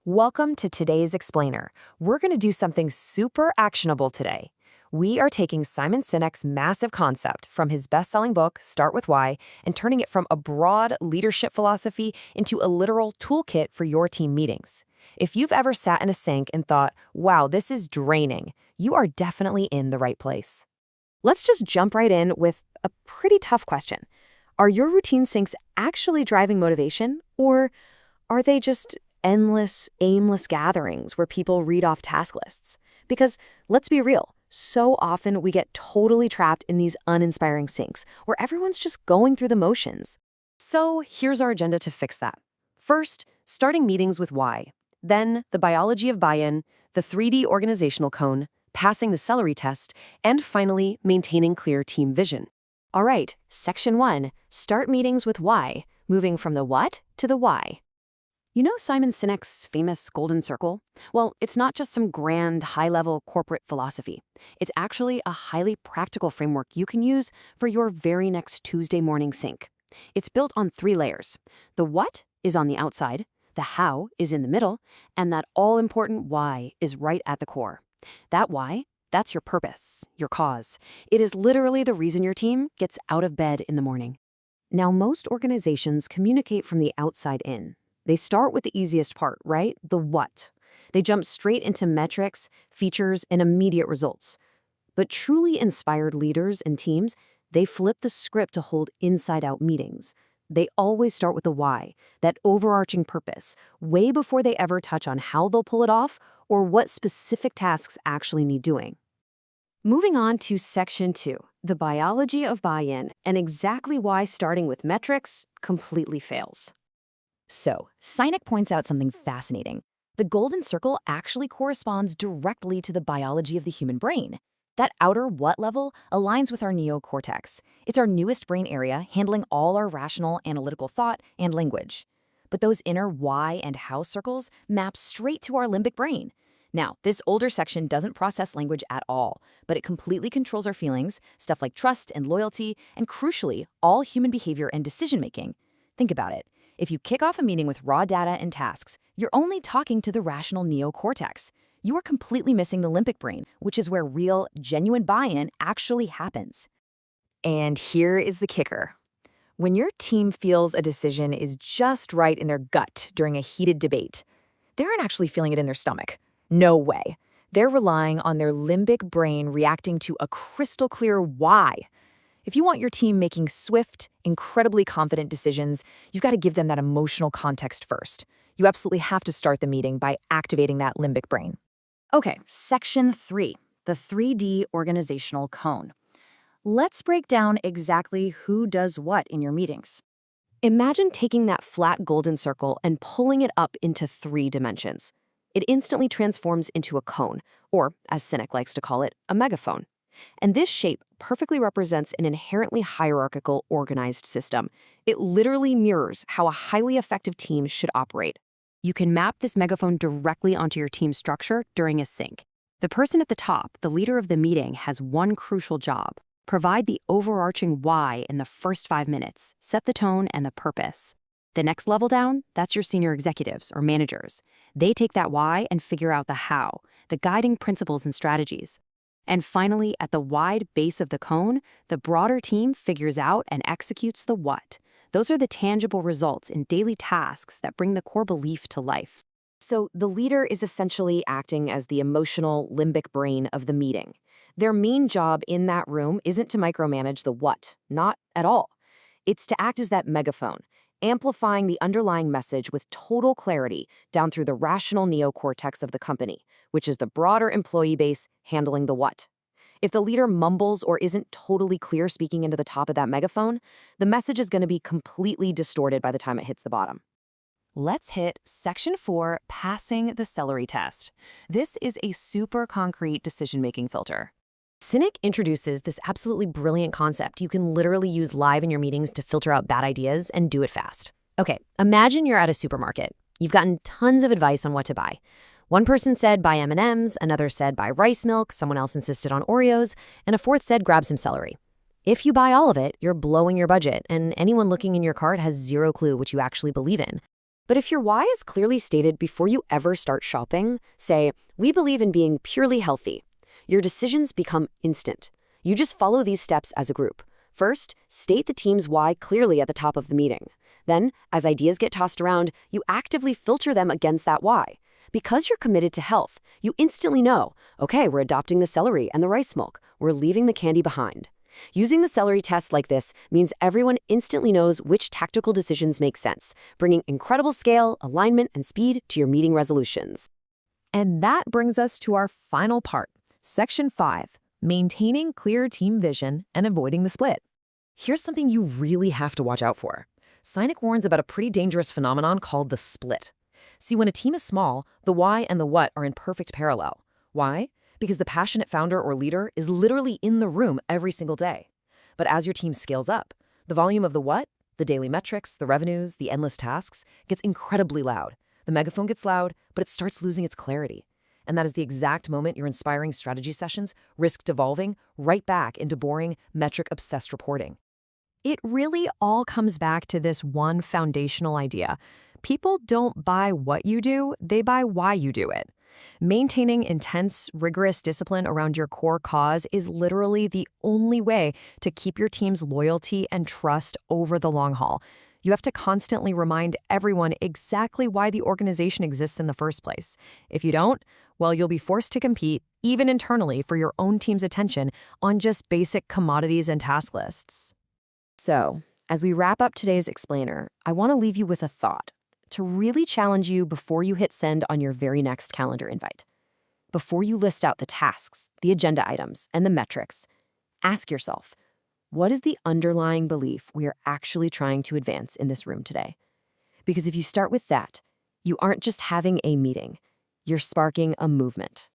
Welcome to today's Explainer. We're going to do something super actionable today. We are taking Simon Sinek's massive concept from his best-selling book, Start With Why, and turning it from a broad leadership philosophy into a literal toolkit for your team meetings. If you've ever sat in a sink and thought, wow, this is draining, you are definitely in the right place. Let's just jump right in with a pretty tough question. Are your routine syncs actually driving motivation, or are they just endless, aimless gatherings where people read off task lists? Because let's be real, so often we get totally trapped in these uninspiring syncs where everyone's just going through the motions. So here's our agenda to fix that. First, starting meetings with why. Then, the biology of buy-in, the 3D organizational cone, passing the celery test, and finally, maintaining clear team vision. All right, section 1, start meetings with why, moving from the what to the why. You know Simon Sinek's famous golden circle? Well, it's not just some grand, high-level corporate philosophy. It's actually a highly practical framework you can use for your very next Tuesday morning sync. It's built on 3 layers. The what is on the outside, the how is in the middle, and that all-important why is right at the core. That why, that's your purpose, your cause. It is literally the reason your team gets out of bed in the morning. Now, most organizations communicate from the outside in. They start with the easiest part, right? The what. They jump straight into metrics, features, and immediate results. But truly inspired leaders and teams, they flip the script to hold inside-out meetings. They always start with the why, that overarching purpose, way before they ever touch on how they'll pull it off or what specific tasks actually need doing. Moving on to section 2, the biology of buy-in, and exactly why starting with metrics completely fails. So, Sinek points out something fascinating. The golden circle actually corresponds directly to the biology of the human brain. That outer what level aligns with our neocortex. It's our newest brain area, handling all our rational, analytical thought and language. But those inner why and how circles map straight to our limbic brain. Now, this older section doesn't process language at all, but it completely controls our feelings, stuff like trust and loyalty, and crucially, all human behavior and decision-making. Think about it. If you kick off a meeting with raw data and tasks, you're only talking to the rational neocortex. You are completely missing the limbic brain, which is where real, genuine buy-in actually happens. And here is the kicker. When your team feels a decision is just right in their gut during a heated debate, they aren't actually feeling it in their stomach. No way. They're relying on their limbic brain reacting to a crystal clear why. If you want your team making swift, incredibly confident decisions, you've got to give them that emotional context first. You absolutely have to start the meeting by activating that limbic brain. Okay, section 3, the 3D organizational cone. Let's break down exactly who does what in your meetings. Imagine taking that flat golden circle and pulling it up into 3 dimensions. It instantly transforms into a cone, or, as Sinek likes to call it, a megaphone. And this shape perfectly represents an inherently hierarchical, organized system. It literally mirrors how a highly effective team should operate. You can map this megaphone directly onto your team structure during a sync. The person at the top, the leader of the meeting, has one crucial job: provide the overarching why in the first 5 minutes, set the tone and the purpose. The next level down, that's your senior executives or managers. They take that why and figure out the how, the guiding principles and strategies. And finally, at the wide base of the cone, the broader team figures out and executes the what. Those are the tangible results in daily tasks that bring the core belief to life. So the leader is essentially acting as the emotional limbic brain of the meeting. Their main job in that room isn't to micromanage the what, not at all. It's to act as that megaphone, amplifying the underlying message with total clarity down through the rational neocortex of the company, which is the broader employee base handling the what. If the leader mumbles or isn't totally clear speaking into the top of that megaphone, the message is going to be completely distorted by the time it hits the bottom. Let's hit section 4, passing the celery test. This is a super concrete decision-making filter. Sinek introduces this absolutely brilliant concept you can literally use live in your meetings to filter out bad ideas and do it fast. Okay, imagine you're at a supermarket. You've gotten tons of advice on what to buy. One person said buy M&Ms, another said buy rice milk, someone else insisted on Oreos, and a fourth said grab some celery. If you buy all of it, you're blowing your budget, and anyone looking in your cart has zero clue what you actually believe in. But if your why is clearly stated before you ever start shopping, say, we believe in being purely healthy, your decisions become instant. You just follow these steps as a group. First, state the team's why clearly at the top of the meeting. Then, as ideas get tossed around, you actively filter them against that why. Because you're committed to health, you instantly know, okay, we're adopting the celery and the rice milk. We're leaving the candy behind. Using the celery test like this means everyone instantly knows which tactical decisions make sense, bringing incredible scale, alignment, and speed to your meeting resolutions. And that brings us to our final part, Section 5, maintaining clear team vision and avoiding the split. Here's something you really have to watch out for. Sinek warns about a pretty dangerous phenomenon called the split. See, when a team is small, the why and the what are in perfect parallel. Why? Because the passionate founder or leader is literally in the room every single day. But as your team scales up, the volume of the what, the daily metrics, the revenues, the endless tasks, gets incredibly loud. The megaphone gets loud, but it starts losing its clarity. And that is the exact moment your inspiring strategy sessions risk devolving right back into boring, metric-obsessed reporting. It really all comes back to this one foundational idea. People don't buy what you do, they buy why you do it. Maintaining intense, rigorous discipline around your core cause is literally the only way to keep your team's loyalty and trust over the long haul. You have to constantly remind everyone exactly why the organization exists in the first place. If you don't, well, you'll be forced to compete, even internally, for your own team's attention on just basic commodities and task lists. So, as we wrap up today's explainer, I want to leave you with a thought to really challenge you before you hit send on your very next calendar invite. Before you list out the tasks, the agenda items, and the metrics, ask yourself, what is the underlying belief we are actually trying to advance in this room today? Because if you start with that, you aren't just having a meeting, you're sparking a movement.